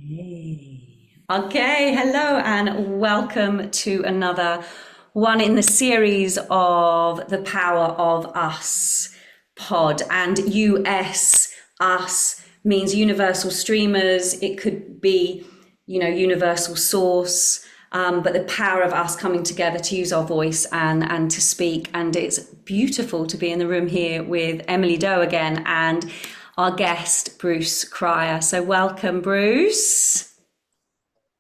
Yay. Okay, hello and welcome to another one in the series of the Power of Us pod. And US, us means universal streamers. It could be, universal source. But the power of us coming together to use our voice and to speak. And it's beautiful to be in the room here with Emily Doe again and our guest, Bruce Cryer. So welcome, Bruce.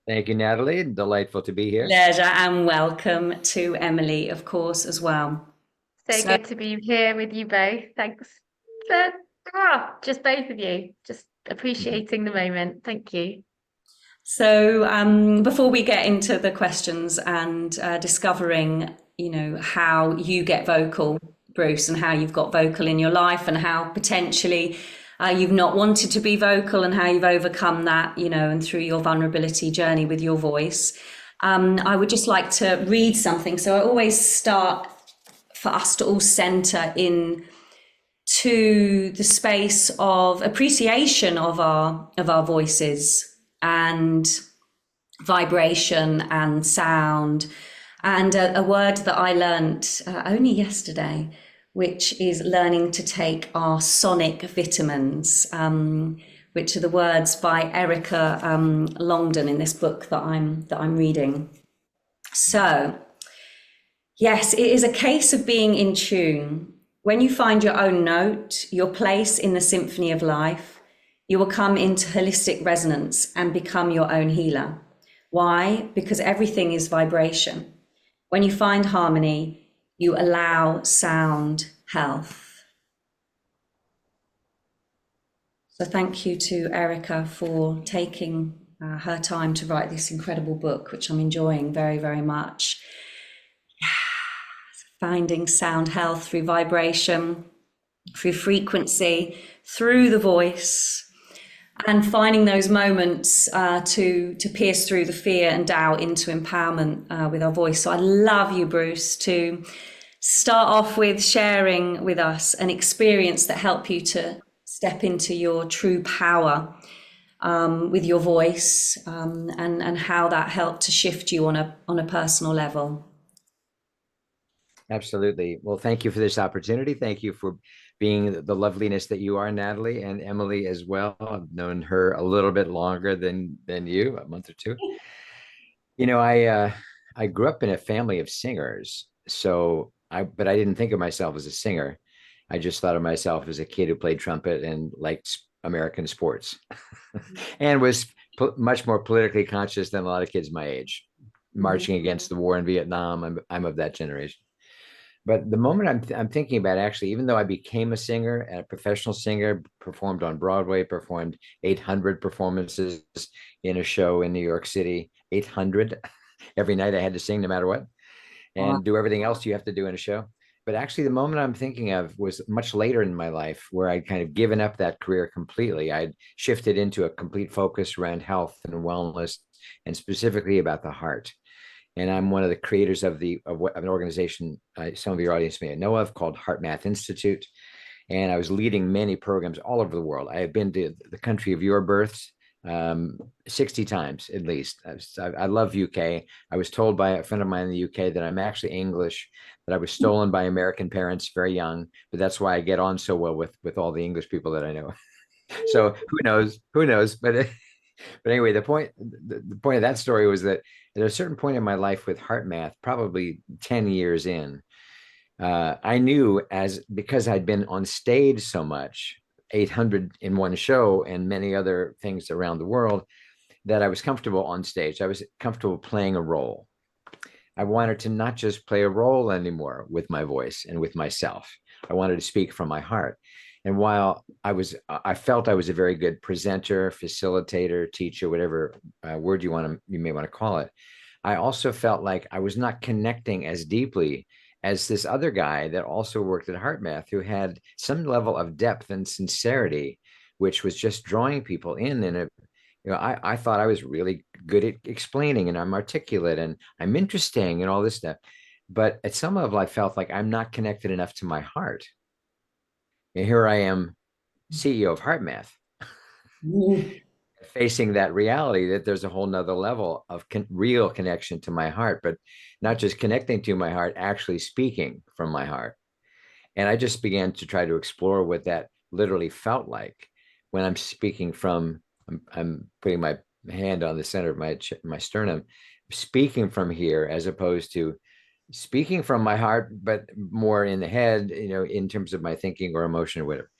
Thank you, Natalie. Delightful to be here. Pleasure, and welcome to Emily, of course, as well. So So, good to be here with you both. Thanks for just both of you. Just appreciating the moment. Thank you. so, before we get into the questions and discovering, how you get vocal, Bruce, and how you've got vocal in your life, and how potentially you've not wanted to be vocal, and how you've overcome that, and through your vulnerability journey with your voice, I would just like to read something. So I always start for us to all center in to the space of appreciation of our voices and vibration and sound. And a word that I learnt only yesterday, which is learning to take our sonic vitamins, which are the words by Erica Longden in this book that I'm reading. So, yes, it is a case of being in tune. When you find your own note, your place in the symphony of life, you will come into holistic resonance and become your own healer. Why? Because everything is vibration. When you find harmony, you allow sound health. So thank you to Erica for taking her time to write this incredible book, which I'm enjoying very, very much. Finding sound health through vibration, through frequency, through the voice, and finding those moments to pierce through the fear and doubt into empowerment with our voice. So I love you, Bruce, to start off with sharing with us an experience that helped you to step into your true power with your voice, and how that helped to shift you on a personal level. Absolutely. Well, thank you for this opportunity. Thank you for being the loveliness that you are, Natalie, and Emily as well. I've known her a little bit longer than you, a month or two. You know, I grew up in a family of singers, but I didn't think of myself as a singer. I just thought of myself as a kid who played trumpet and liked American sports, and was much more politically conscious than a lot of kids my age, marching against the war in Vietnam. I'm of that generation. But the moment I'm thinking about, actually, even though I became a singer and a professional singer, performed on Broadway, performed 800 performances in a show in New York City, 800 every night I had to sing no matter what, and do everything else you have to do in a show. But actually, the moment I'm thinking of was much later in my life, where I'd kind of given up that career completely. I'd shifted into a complete focus around health and wellness, and specifically about the heart. And I'm one of the creators of an organization some of your audience may know of, called HeartMath Institute. And I was leading many programs all over the world. I have been to the country of your births 60 times at least. I love UK. I was told by a friend of mine in the UK that I'm actually English, that I was stolen by American parents very young, but that's why I get on so well with all the English people that I know. So who knows? Who knows? But anyway, the point of that story was that at a certain point in my life with HeartMath, probably 10 years in, I knew, as because I'd been on stage so much, 800 in one show and many other things around the world, that I was comfortable on stage. I was comfortable playing a role. I wanted to not just play a role anymore with my voice and with myself. I wanted to speak from my heart. And while I felt I was a very good presenter, facilitator, teacher, whatever word you may want to call it, I also felt like I was not connecting as deeply as this other guy that also worked at HeartMath, who had some level of depth and sincerity, which was just drawing people in. I thought I was really good at explaining, and I'm articulate and I'm interesting and all this stuff. But at some level, I felt like I'm not connected enough to my heart. And here I am, CEO of HeartMath. facing that reality that there's a whole nother level of real connection to my heart, but not just connecting to my heart, actually speaking from my heart. And I just began to try to explore what that literally felt like when I'm speaking from, I'm putting my hand on the center of my sternum, speaking from here, as opposed to speaking from my heart, but more in the head, in terms of my thinking or emotion or whatever.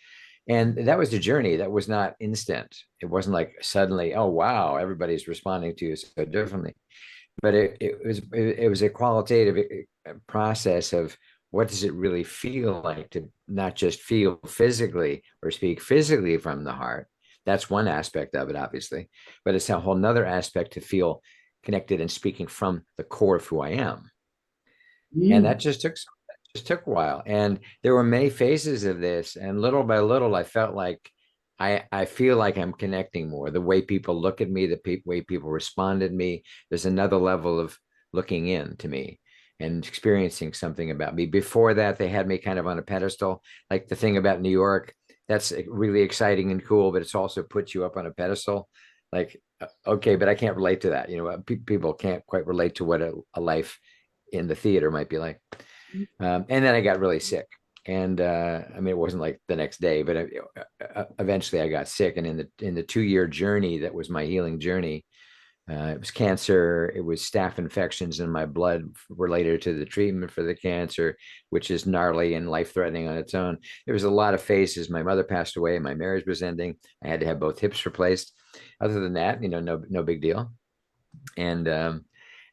And that was the journey. That was not instant. It wasn't like suddenly, oh, wow, everybody's responding to you so differently. But it was a qualitative process of what does it really feel like to not just feel physically or speak physically from the heart. That's one aspect of it, obviously, but it's a whole nother aspect to feel connected and speaking from the core of who I am. And that just took a while. And there were many phases of this. And little by little, I felt like I feel like I'm connecting more. The way people look at me, the way people respond to me, there's another level of looking in to me and experiencing something about me. Before that, they had me kind of on a pedestal. Like the thing about New York, that's really exciting and cool, but it's also puts you up on a pedestal. Like, okay, but I can't relate to that. People can't quite relate to what a life in the theater might be like. And then I got really sick. And I mean, it wasn't like the next day, but eventually I got sick. And in the 2-year journey, that was my healing journey. It was cancer. It was staph infections in my blood related to the treatment for the cancer, which is gnarly and life-threatening on its own. There was a lot of phases. My mother passed away. My marriage was ending. I had to have both hips replaced. Other than that, no big deal. And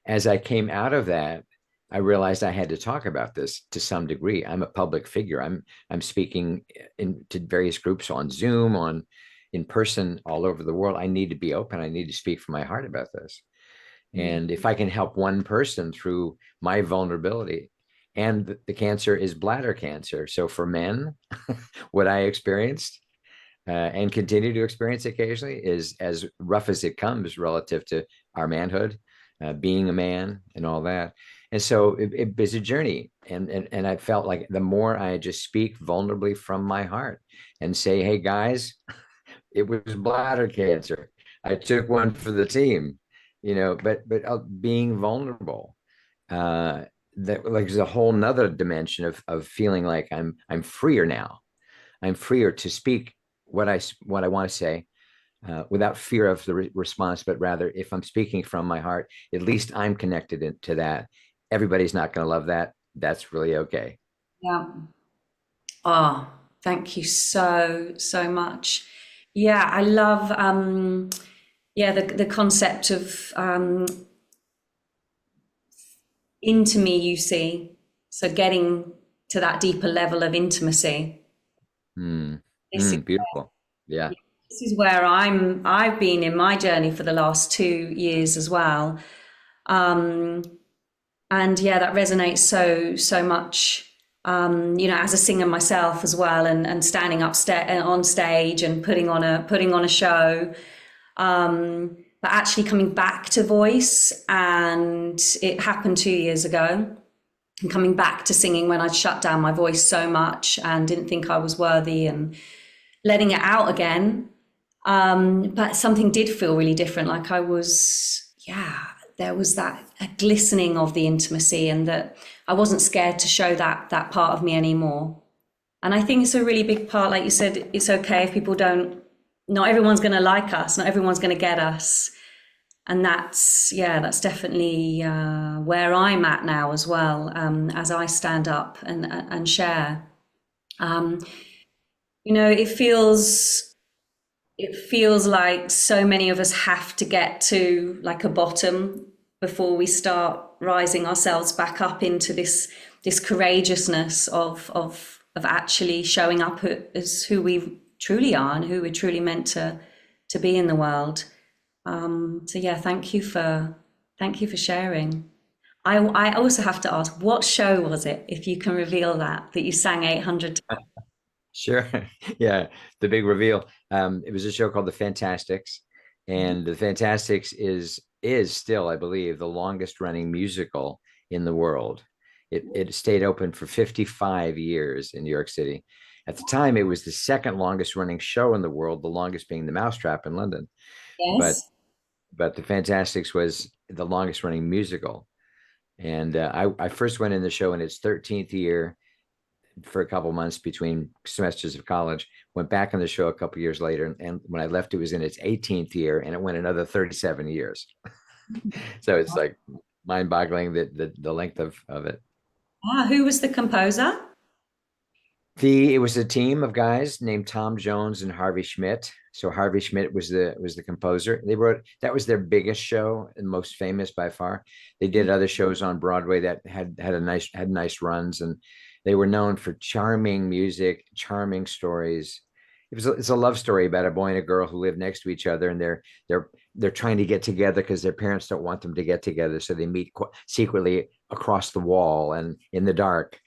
as I came out of that, I realized I had to talk about this to some degree. I'm a public figure. I'm speaking to various groups on Zoom, in person, all over the world. I need to be open. I need to speak from my heart about this. And if I can help one person through my vulnerability, and the cancer is bladder cancer. So for men, what I experienced and continue to experience occasionally is as rough as it comes relative to our manhood, being a man and all that. And so it was a journey. And I felt like the more I just speak vulnerably from my heart and say, hey guys, it was bladder cancer. I took one for the team, but being vulnerable, that like there's a whole nother dimension of feeling like I'm freer now. I'm freer to speak what I want to say without fear of the response, but rather if I'm speaking from my heart, at least I'm connected to that. Everybody's not going to love that. That's really okay. Yeah. Oh, thank you so, so much. Yeah, I love yeah, the concept of into me, you see. So getting to that deeper level of intimacy. This is Beautiful. Yeah. this is where I've been in my journey for the last 2 years as well. Um, and yeah, that resonates so much. As a singer myself as well, and standing up on stage and putting on a show, but actually coming back to voice, and it happened 2 years ago. And coming back to singing when I'd shut down my voice so much and didn't think I was worthy, and letting it out again. But something did feel really different. Like there was that a glistening of the intimacy, and that I wasn't scared to show that part of me anymore. And I think it's a really big part. Like you said, it's okay if people don't, not everyone's going to like us, not everyone's going to get us. And that's definitely where I'm at now as well, as I stand up and share. It feels like so many of us have to get to like a bottom before we start rising ourselves back up into this courageousness of actually showing up as who we truly are and who we're truly meant to be in the world. So yeah, thank you for sharing. I also have to ask, what show was it, if you can reveal that you sang 800 times? Sure. Yeah. The big reveal. It was a show called The Fantasticks, and The Fantasticks is still, I believe, the longest running musical in the world. It stayed open for 55 years in New York City. At the time, it was the second longest running show in the world, the longest being The Mousetrap in London. but Yes. the Fantasticks was the longest running musical. And I first went in the show in its 13th year for a couple months between semesters of college, went back on the show a couple years later. And when I left, it was in its 18th year, and it went another 37 years. So it's like mind boggling the length of it. Ah, who was the composer? It was a team of guys named Tom Jones and Harvey Schmidt. So Harvey Schmidt was the composer. They wrote that was their biggest show and most famous by far. They did other shows on Broadway that had nice runs, and they were known for charming music, charming stories. It's a love story about a boy and a girl who live next to each other, and they're trying to get together because their parents don't want them to get together, so they meet secretly across the wall and in the dark,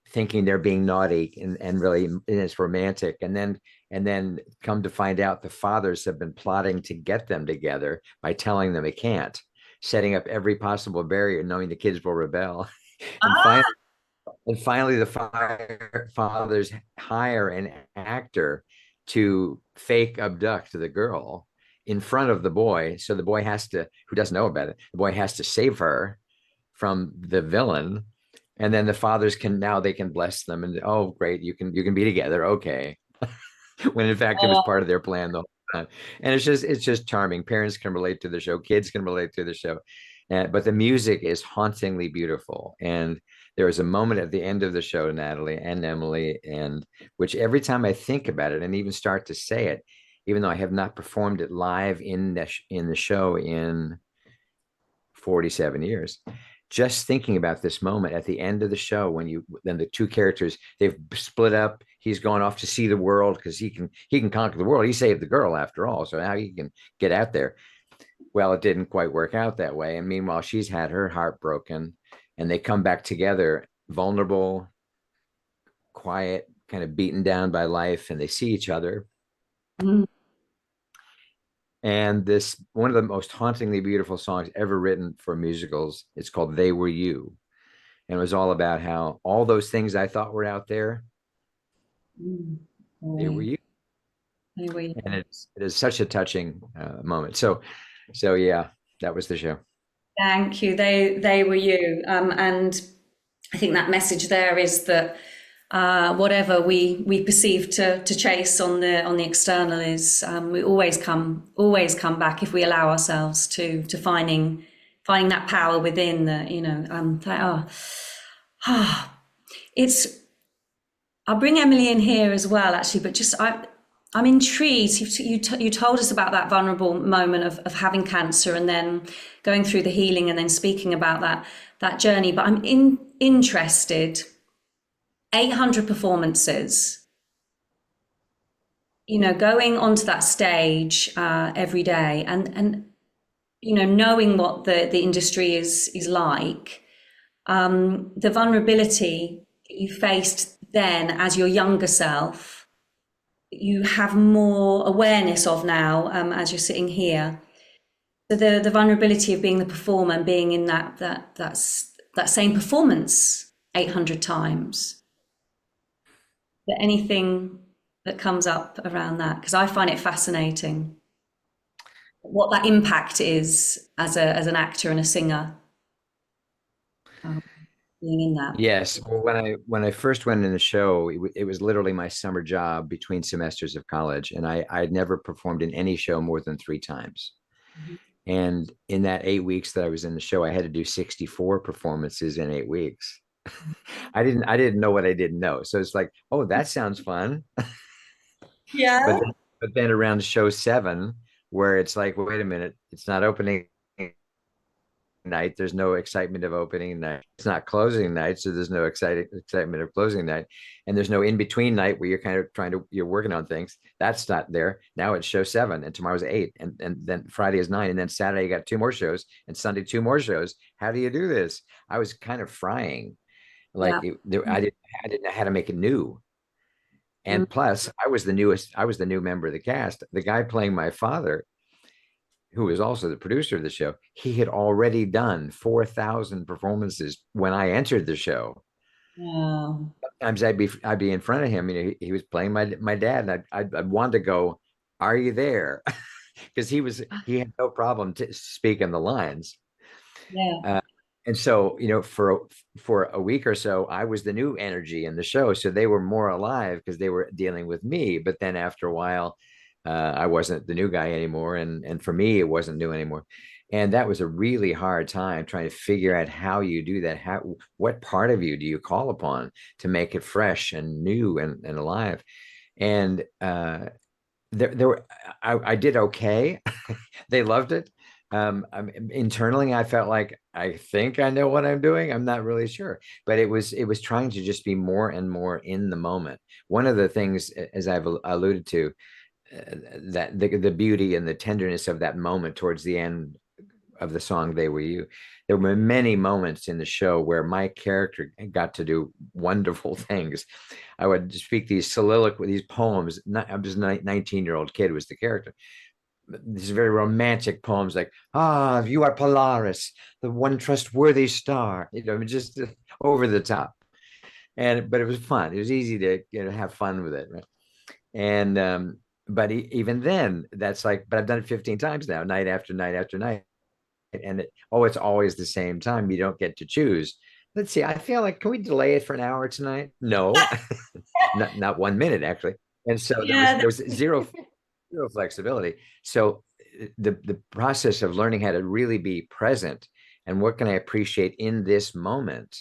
thinking they're being naughty, and really and it's romantic, and then come to find out the fathers have been plotting to get them together by telling them it can't, setting up every possible barrier, knowing the kids will rebel. and finally finally the fathers hire an actor to fake abduct the girl in front of the boy, so the boy has to, who doesn't know about it, the boy has to save her from the villain. And then the fathers can, now they can bless them, and oh great, you can be together, okay. When in fact it was Oh, part of their plan the whole time. And it's just charming. Parents can relate to the show, kids can relate to the show. But the music is hauntingly beautiful. And there was a moment at the end of the show, Natalie and Emily, and which every time I think about it and even start to say it, even though I have not performed it live in the show in 47 years, just thinking about this moment at the end of the show, when then the two characters, they've split up, he's going off to see the world because he can conquer the world, he saved the girl after all, so now he can get out there. Well, it didn't quite work out that way, and meanwhile she's had her heart broken, and they come back together, vulnerable, quiet, kind of beaten down by life, and they see each other. mm, And this, one of the most hauntingly beautiful songs ever written for musicals, it's called They Were You. And it was all about how all those things I thought were out there, mm. they were Boy, you. there we And it is such a touching moment. So yeah, that was the show. thank you. They were you. And I think that message there is that whatever we perceive to chase on the external is, we always come back if we allow ourselves to finding that power within, that it's, I'll bring Emily in here as well, actually, but just I'm intrigued. You told us about that vulnerable moment of having cancer and then going through the healing and then speaking about that journey. But I'm interested. 800 performances. Going onto that stage every day, and knowing what the industry is like, the vulnerability that you faced then as your younger self, you have more awareness of now, as you're sitting here. So the vulnerability of being the performer and being in that same performance 800 times. But anything that comes up around that, because I find it fascinating what that impact is as an actor and a singer, um, being in that. Yes. Well, when I first went in the show, it was literally my summer job between semesters of college, and I had never performed in any show more than three times. And in that 8 weeks that I was in the show, I had to do 64 performances in 8 weeks. I didn't know what I didn't know. So it's like, oh, that sounds fun. Yeah. But then around show seven, where it's like, wait a minute, it's not opening night. There's no excitement of opening night. It's not closing night, so there's no excitement of closing night. And there's no in between night where you're kind of you're working on things. That's not there. Now it's show seven, and tomorrow's eight, and then Friday is nine, and then Saturday you got two more shows, and Sunday two more shows. How do you do this? I was kind of frying, Yeah. like I didn't know how to make it new. Mm. And plus, I was the new member of the cast. The guy playing my father, who was also the producer of the show, he had already done 4,000 performances when I entered the show. Wow. Sometimes I'd be in front of him, he was playing my dad, and I'd want to go, "Are you there?" because he had no problem speaking the lines. Yeah. Uh, and so, for a week or so, I was the new energy in the show. So they were more alive because they were dealing with me. But then after a while, I wasn't the new guy anymore. And for me, it wasn't new anymore. And that was a really hard time trying to figure out how you do that. What part of you do you call upon to make it fresh and new and alive? And there were, I did okay. They loved it. Internally, I felt like I think I know what I'm doing. I'm not really sure, but it was trying to just be more and more in the moment. One of the things, as I've alluded to, that the beauty and the tenderness of that moment towards the end of the song "They Were You." There were many moments in the show where my character got to do wonderful things. I would speak these soliloquy, these poems. I was a 19-year-old kid was the character. These very romantic poems like, "Ah, you are Polaris, the one trustworthy star." Just over the top. But it was fun. It was easy to have fun with it, right? And but even then, that's like, but I've done it 15 times now, night after night after night. And it's always the same time. You don't get to choose. Let's see. I feel like, can we delay it for an hour tonight? No, not 1 minute actually. And so there was Yeah. there was zero flexibility. So the process of learning how to really be present and what can I appreciate in this moment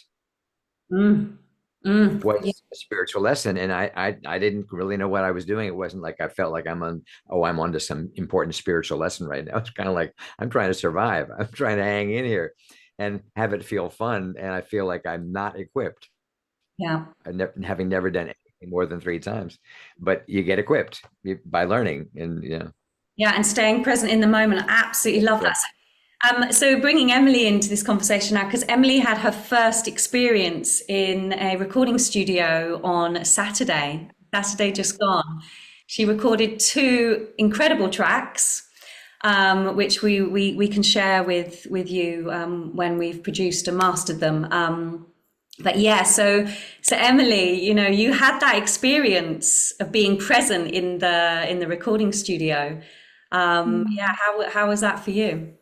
Mm. Mm. Yeah. was a spiritual lesson. And I didn't really know what I was doing. It wasn't like I felt like I'm onto some important spiritual lesson right now. It's kind of like I'm trying to survive. I'm trying to hang in here and have it feel fun. And I feel like I'm not equipped. Yeah. Having never done anything more than 3 times, but you get equipped by learning, and Yeah. And staying present in the moment. I absolutely love yeah. that. So bringing Emily into this conversation now, because Emily had her first experience in a recording studio on Saturday just gone. She recorded 2 incredible tracks, which we can share with you when we've produced and mastered them. But yeah, so Emily, you had that experience of being present in the recording studio. Yeah, how was that for you?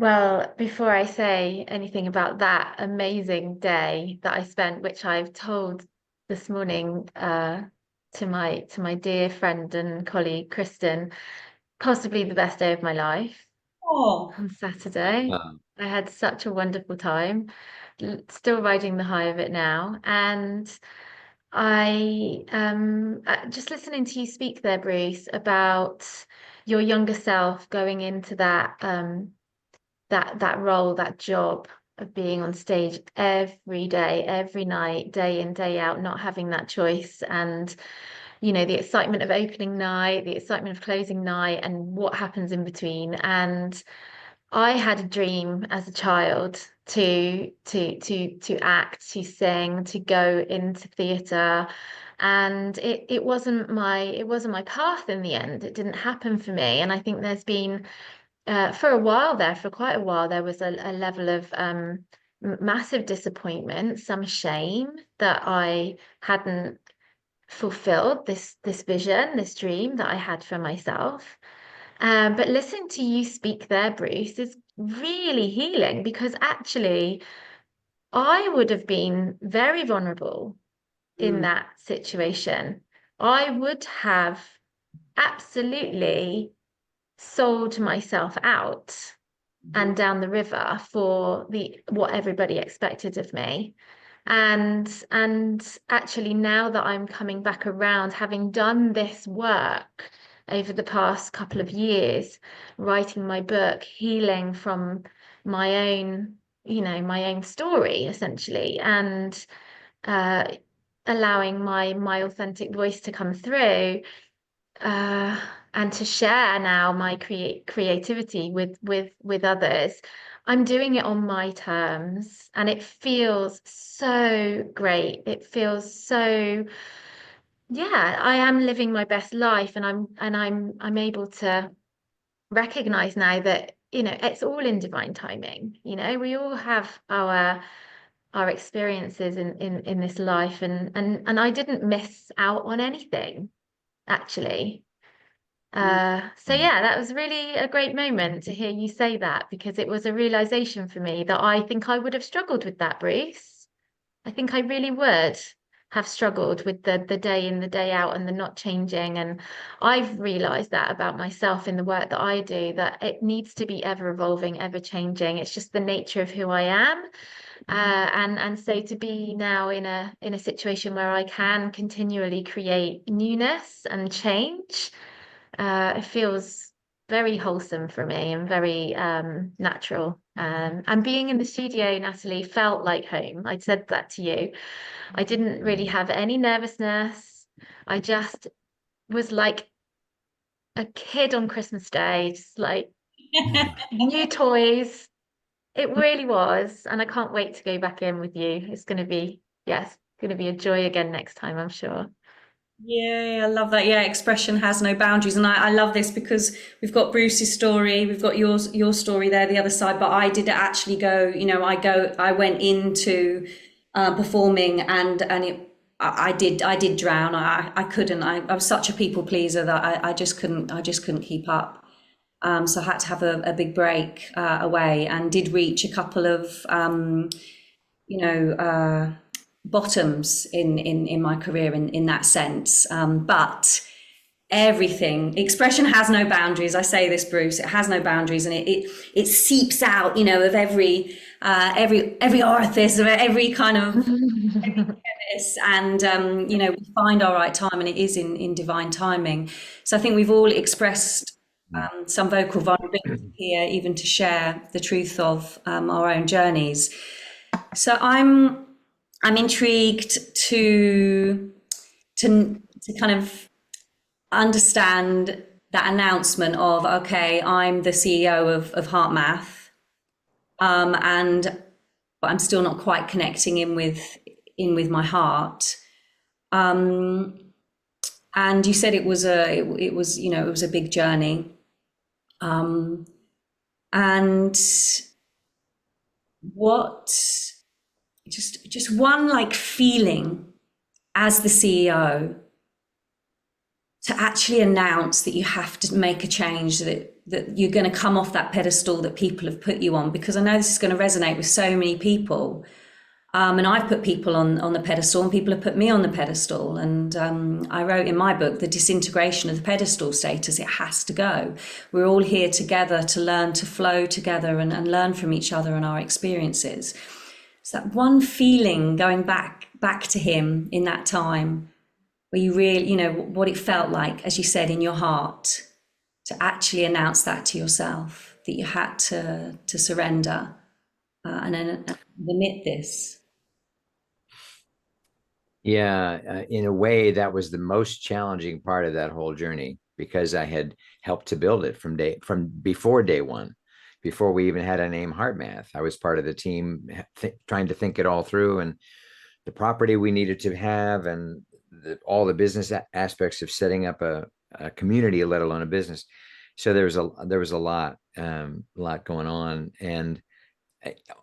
Well, before I say anything about that amazing day that I spent, which I've told this morning to my dear friend and colleague Kristen, possibly the best day of my life Oh. on Saturday. Um, I had such a wonderful time, still riding the high of it now. And just listening to you speak there, Bruce, about your younger self going into that role, that job of being on stage every day, every night, day in, day out, not having that choice. And, the excitement of opening night, the excitement of closing night, and what happens in between. And I had a dream as a child to act, to sing, to go into theatre. And it wasn't my path in the end. It didn't happen for me. And I think there's been for a while there, for quite a while, there was a level of massive disappointment, some shame that I hadn't fulfilled this vision, this dream that I had for myself. But listening to you speak there, Bruce, is really healing because actually I would have been very vulnerable in Mm. that situation. I would have absolutely sold myself out and down the river for the what everybody expected of me. And actually now that I'm coming back around, having done this work over the past couple of years, writing my book, healing from my own story essentially, and uh, allowing my authentic voice to come through, uh, and to share now my creativity with others. I'm doing it on my terms, and it feels so great. It feels so, yeah, I am living my best life, and I'm able to recognize now that, it's all in divine timing. We all have our experiences in this life, and I didn't miss out on anything, actually. So yeah, that was really a great moment to hear you say that, because it was a realization for me that I think I would have struggled with that, Bruce. I think I really would have struggled with the day in, the day out, and the not changing. And I've realized that about myself in the work that I do, that it needs to be ever evolving, ever changing. It's just the nature of who I am. And so to be now in a situation where I can continually create newness and change, it feels very wholesome for me and very natural. And being in the studio, Natalie, felt like home. I said that to you. I didn't really have any nervousness. I just was like a kid on Christmas Day, just like new toys. It really was. And I can't wait to go back in with you. It's going to be, yes, going to be a joy again next time, I'm sure. Yeah, I love that. Yeah, expression has no boundaries. And I love this because we've got Bruce's story, we've got your story there, the other side, but I did actually go, I went into performing and I did drown. I couldn't. I was such a people pleaser that I just couldn't keep up. So I had to have a big break away, and did reach a couple of you know, bottoms in my career in that sense. But everything, expression has no boundaries. I say this, Bruce, it has no boundaries, and it seeps out, of every orifice of every kind of this, and we find our right time, and it is in divine timing. So I think we've all expressed some vocal vulnerability here, even to share the truth of our own journeys. So I'm intrigued to kind of understand that announcement of, okay, I'm the CEO of HeartMath, and but I'm still not quite connecting in with my heart. And you said it was a big journey, and what just one like feeling as the CEO to actually announce that you have to make a change, that you're going to come off that pedestal that people have put you on, because I know this is going to resonate with so many people. And I've put people on the pedestal, and people have put me on the pedestal. And I wrote in my book, the disintegration of the pedestal status, it has to go. We're all here together to learn to flow together and learn from each other and our experiences. So that one feeling going back to him in that time, where you really, what it felt like, as you said, in your heart, to actually announce that to yourself, that you had to surrender and admit this. Yeah, in a way, that was the most challenging part of that whole journey, because I had helped to build it from before day one, before we even had a name, HeartMath. I was part of the team trying to think it all through, and the property we needed to have, and all the business aspects of setting up a community, let alone a business. So there was a lot going on, and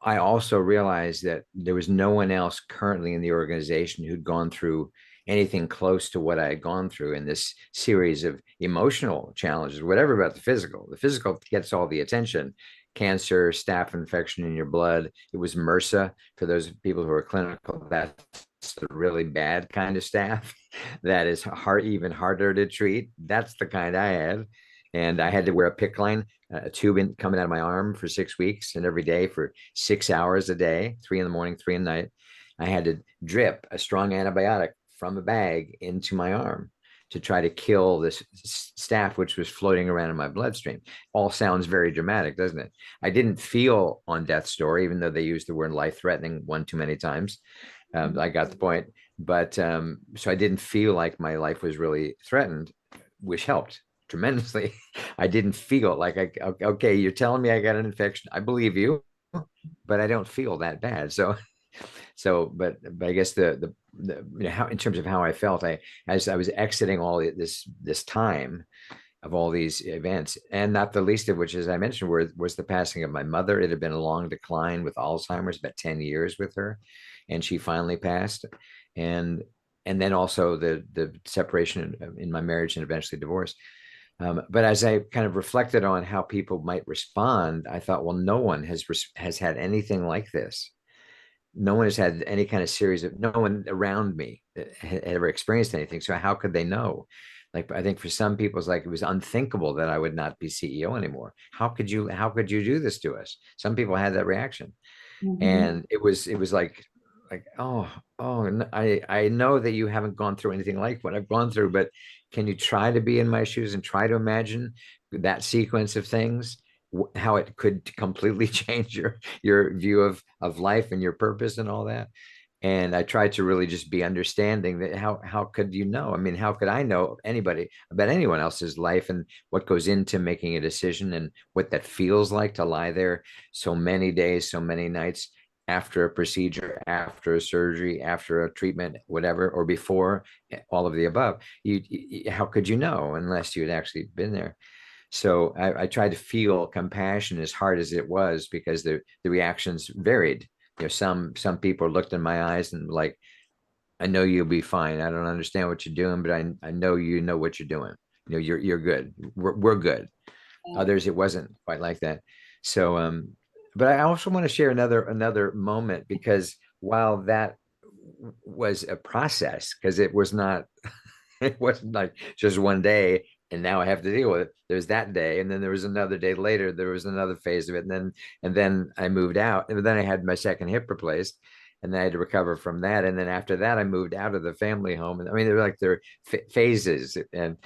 I also realized that there was no one else currently in the organization who'd gone through anything close to what I had gone through in this series of emotional challenges, whatever about the physical. The physical gets all the attention. Cancer, staph infection in your blood. It was MRSA for those people who are clinical. That's the really bad kind of staph that is even harder to treat. That's the kind I had. And I had to wear a PICC line, a tube coming out of my arm for 6 weeks, and every day for 6 hours a day, 3 in the morning, 3 at night. I had to drip a strong antibiotic from a bag into my arm to try to kill this staph, which was floating around in my bloodstream. All sounds very dramatic, doesn't it? I didn't feel on death's door, even though they used the word life-threatening one too many times. I got the point. But so I didn't feel like my life was really threatened, which helped tremendously. I didn't feel like okay, you're telling me I got an infection. I believe you, but I don't feel that bad. But I guess the how, in terms of how I felt, as I was exiting all this time of all these events, and not the least of which, as I mentioned, was the passing of my mother. It had been a long decline with Alzheimer's, about 10 years with her, and she finally passed. And then also the separation in my marriage and eventually divorce. But as I kind of reflected on how people might respond, I thought, well, no one has had anything like this. No one has had any kind of series of, no one around me had ever experienced anything. So how could they know? Like, I think for some people, it's like it was unthinkable that I would not be CEO anymore. How could you do this to us? Some people had that reaction, Mhm. and it was like I know that you haven't gone through anything like what I've gone through, but can you try to be in my shoes and try to imagine that sequence of things, how it could completely change your view of life and your purpose and all that. And I tried to really just be understanding that how could you know? I mean, how could I know anybody about anyone else's life and what goes into making a decision and what that feels like to lie there so many days, so many nights after a procedure, after a surgery, after a treatment, whatever, or before, all of the above. How could you know unless you had actually been there? So I tried to feel compassion as hard as it was, because the reactions varied. Some people looked in my eyes and like, I know you'll be fine. I don't understand what you're doing, but I know you know what you're doing. You're good. We're good. Others, it wasn't quite like that. So but I also want to share another moment, because while that was a process, because it was not it wasn't like just one day and now I have to deal with it. There's that day, and then there was another day later, there was another phase of it, and then I moved out, and then I had my second hip replaced, and then I had to recover from that, and then after that I moved out of the family home. And I mean, there were phases, and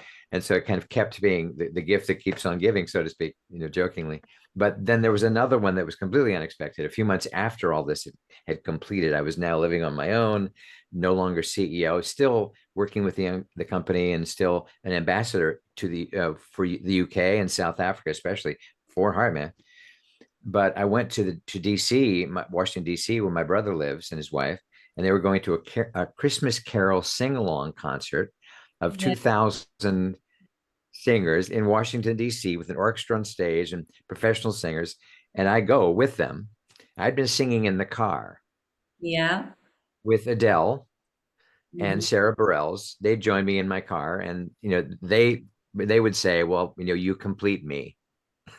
so it kind of kept being the gift that keeps on giving, so to speak, jokingly. But then there was another one that was completely unexpected. A few months after all this had completed, I was now living on my own, no longer CEO, still working with the company, and still an ambassador to for the UK and South Africa, especially for HeartMath. But I went to DC, Washington DC, where my brother lives and his wife, and they were going to a Christmas Carol sing along concert of Yeah. 2,000 singers in Washington DC, with an orchestra on stage and professional singers, and I go with them. I'd been singing in the car Yeah. with Adele and Mhm. Sarah Bareilles. They joined me in my car, and they would say, "Well, you complete me."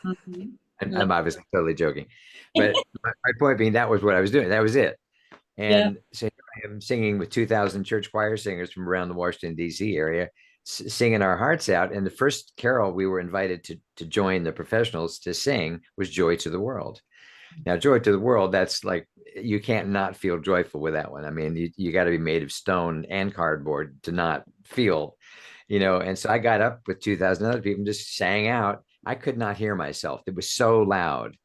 Mhm. And Love I'm obviously totally joking, but it. my point being, that was what I was doing. That was it. Yeah. And so I am singing with 2,000 church choir singers from around the Washington D.C. area, singing our hearts out. And the first carol we were invited to join the professionals to sing was "Joy to the World." Now, "Joy to the World," that's like, you can't not feel joyful with that one. I mean, you got to be made of stone and cardboard to not feel, And so I got up with 2,000 other people and just sang out. I could not hear myself. It was so loud.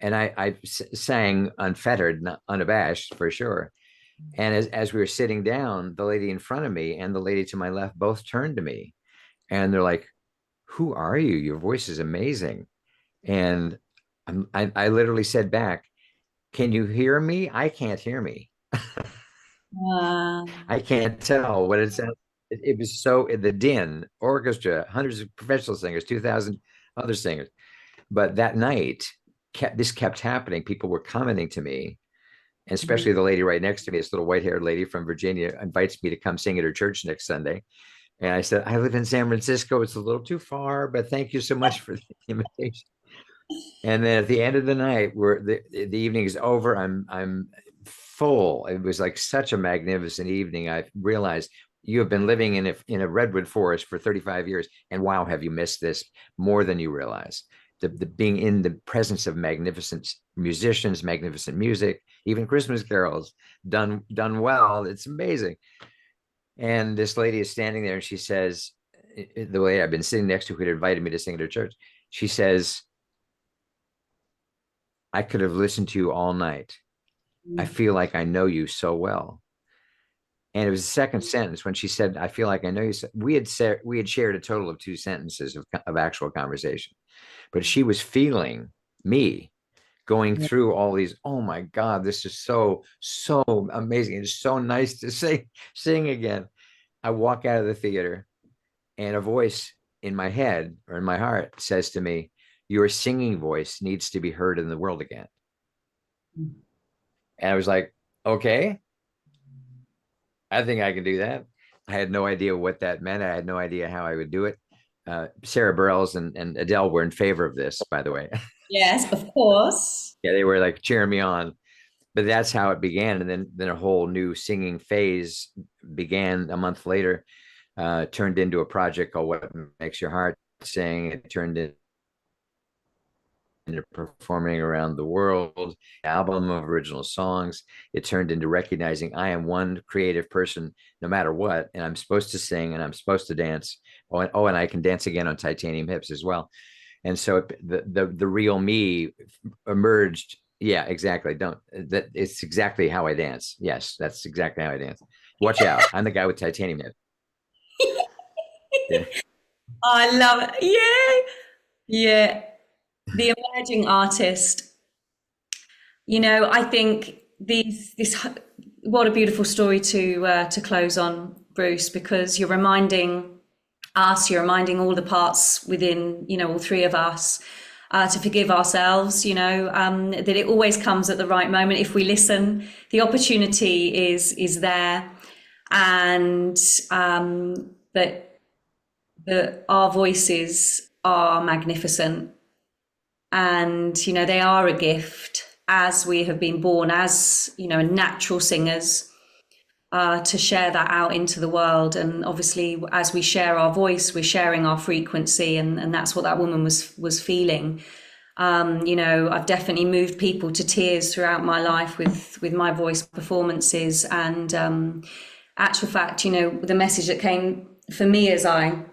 And I sang unfettered, not unabashed, for sure. And as we were sitting down, the lady in front of me and the lady to my left both turned to me, and they're like, "Who are you? Your voice is amazing." And I literally said back, "Can you hear me? I can't hear me. Wow. I can't tell what it sounds." It was so, the din, orchestra, hundreds of professional singers, 2,000 other singers. But that night, this kept happening. People were commenting to me, and especially the lady right next to me, this little white-haired lady from Virginia, invites me to come sing at her church next Sunday. And I said, "I live in San Francisco. It's a little too far, but thank you so much for the invitation." And then at the end of the night, where the evening is over, I'm full. It was like such a magnificent evening. I realized you have been living in a redwood forest for 35 years, and wow, have you missed this more than you realize. The being in the presence of magnificent musicians, magnificent music, even Christmas carols done well. It's amazing. And this lady is standing there, and she says, the way I've been sitting next to, who had invited me to sing at her church, she says, "I could have listened to you all night. I feel like I know you so well." And it was the second sentence when she said, "I feel like I know you." We had shared a total of two sentences of actual conversation, but she was feeling me going through all these. Oh my God, this is so amazing. It's so nice to sing again. I walk out of the theater, and a voice in my head or in my heart says to me, "Your singing voice needs to be heard in the world again." And I was like, "Okay, I think I can do that." I had no idea what that meant. I had no idea how I would do it. Sarah Bareilles and Adele were in favor of this, by the way. Yes, of course. Yeah, they were like cheering me on. But that's how it began, and then a whole new singing phase began a month later. Turned into a project called What Makes Your Heart Sing. It turned into performing around the world, album of original songs. It turned into recognizing I am one creative person no matter what, and I'm supposed to sing and I'm supposed to dance. And I can dance again on titanium hips as well. And so the real me emerged. Yeah, exactly. Don't that it's exactly how I dance. Yes, that's exactly how I dance. Watch out. I'm the guy with titanium hips. Yeah. I love it. Yeah. Yeah. The emerging artist. I think this what a beautiful story to close on, Bruce, because you're reminding all the parts within, all three of us, to forgive ourselves, that it always comes at the right moment if we listen. The opportunity is there, and that our voices are magnificent, and they are a gift, as we have been born as natural singers, to share that out into the world. And obviously, as we share our voice, we're sharing our frequency, and that's what that woman was feeling. I've definitely moved people to tears throughout my life with my voice performances, and actual fact, the message that came for me as I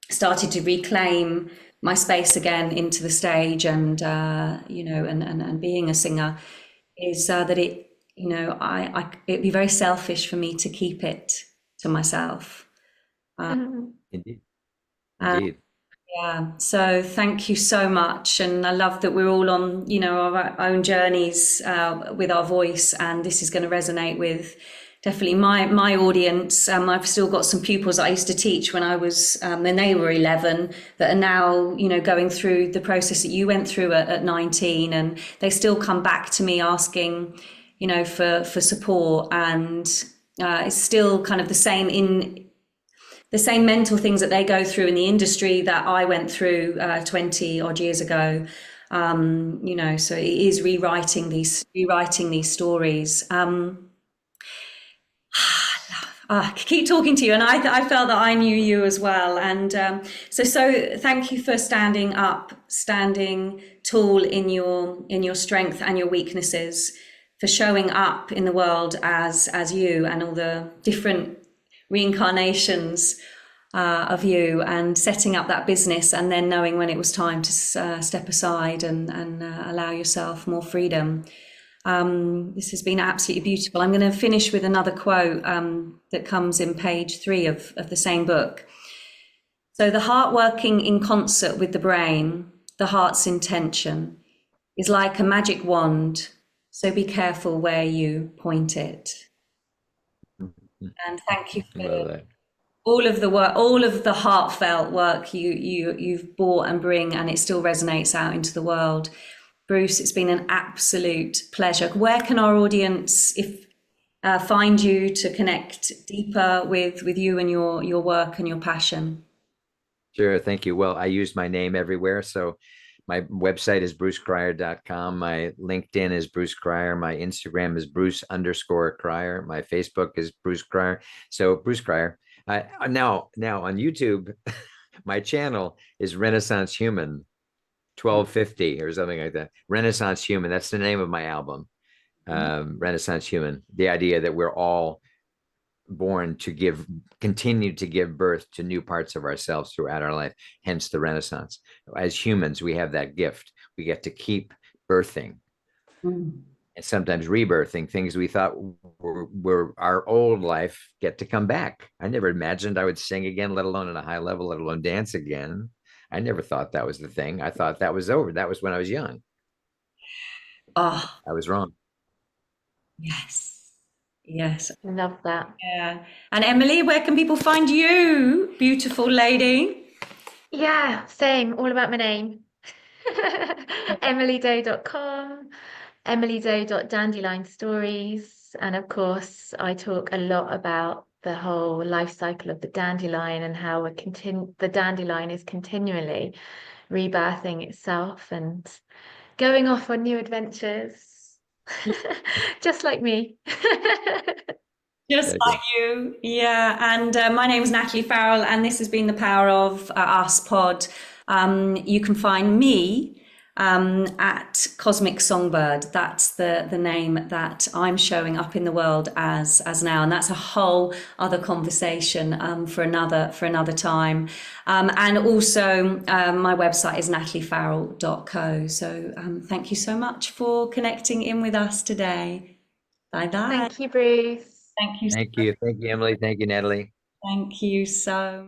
started to reclaim my space again into the stage, and and being a singer, is that it'd be very selfish for me to keep it to myself. Indeed. Uh, Indeed. yeah. So thank you so much, and I love that we're all on our own journeys with our voice, and this is going to resonate with definitely my audience. I've still got some pupils that I used to teach when I was when they were 11, that are now going through the process that you went through at 19, and they still come back to me asking for support, and it's still kind of the same mental things that they go through in the industry that I went through 20 odd years ago. So it is rewriting these stories. I keep talking to you, and I felt that I knew you as well. And so thank you for standing up, standing tall in your strength and your weaknesses, for showing up in the world as you, and all the different reincarnations of you, and setting up that business, and then knowing when it was time to step aside and allow yourself more freedom. This has been absolutely beautiful. I'm going to finish with another quote that comes in page 3 of the same book. So, the heart working in concert with the brain, the heart's intention, is like a magic wand. So be careful where you point it. And thank you for Love that. all of the work, all of the heartfelt work you've brought and bring, and it still resonates out into the world. Bruce, it's been an absolute pleasure. Where can our audience find you to connect deeper with you and your work and your passion? Sure. Thank you. Well, I use my name everywhere. So my website is brucecryer.com. My LinkedIn is Bruce Cryer. My Instagram is Bruce_Cryer. My Facebook is Bruce Cryer. So Bruce Cryer. Now on YouTube, my channel is Renaissance Human 1250 or something like that. Renaissance Human. That's the name of my album. Renaissance Human. The idea that we're all born to continue to give birth to new parts of ourselves throughout our life, hence the Renaissance. As humans, we have that gift. We get to keep birthing and sometimes rebirthing things we thought were our old life, get to come back. I never imagined I would sing again, let alone at a high level, let alone dance again. I never thought that was the thing. I thought that was over. That was when I was young. Oh, I was wrong. yes. Love that. Yeah. And Emily, where can people find you, beautiful lady? Yeah, same, all about my name. emilydoe.com, emilydoe.dandelion stories, and of course I talk a lot about the whole life cycle of the dandelion and how the dandelion is continually rebirthing itself and going off on new adventures, just like me. Just like you, yeah. And my name is Natalie Farrell, and this has been the Power of Us pod. You can find me at Cosmic Songbird. That's the name that I'm showing up in the world as now, and that's a whole other conversation for another time. And also, my website is nataliefarrell.co. So thank you so much for connecting in with us today. Bye bye. Thank you, Bruce. Thank you. Thank you. Thank you, Emily. Thank you, Natalie. Thank you so